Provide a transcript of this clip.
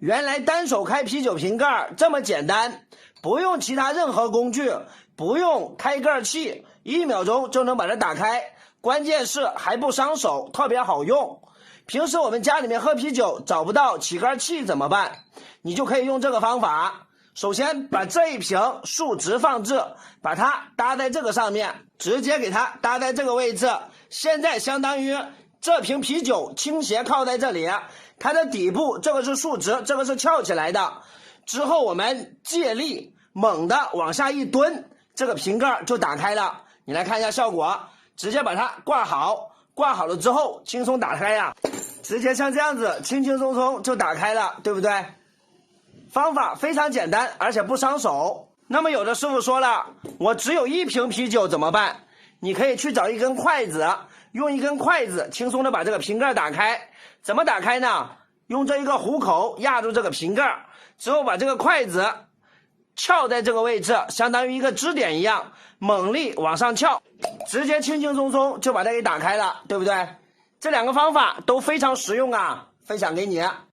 原来单手开啤酒瓶盖这么简单，不用其他任何工具，不用开盖器，1秒钟就能把它打开。关键是还不伤手，特别好用。平时我们家里面喝啤酒找不到起盖器怎么办？你就可以用这个方法。首先把这一瓶竖直放置，把它搭在这个上面，直接给它搭在这个位置。现在相当于这瓶啤酒倾斜靠在这里，它的底部这个是竖直，这个是翘起来的。之后我们借力猛地往下一蹲，这个瓶盖就打开了。你来看一下效果，直接把它挂好，挂好了之后轻松打开呀，直接像这样子轻轻松松就打开了，对不对？方法非常简单，而且不伤手。那么有的师傅说了，我只有1瓶啤酒怎么办？你可以去找一根筷子，用一根筷子轻松的把这个瓶盖打开。怎么打开呢？用这一个虎口压住这个瓶盖，之后把这个筷子翘在这个位置，相当于一个支点一样，猛力往上翘，直接轻轻松松就把它给打开了，对不对？这2个方法都非常实用啊，分享给你。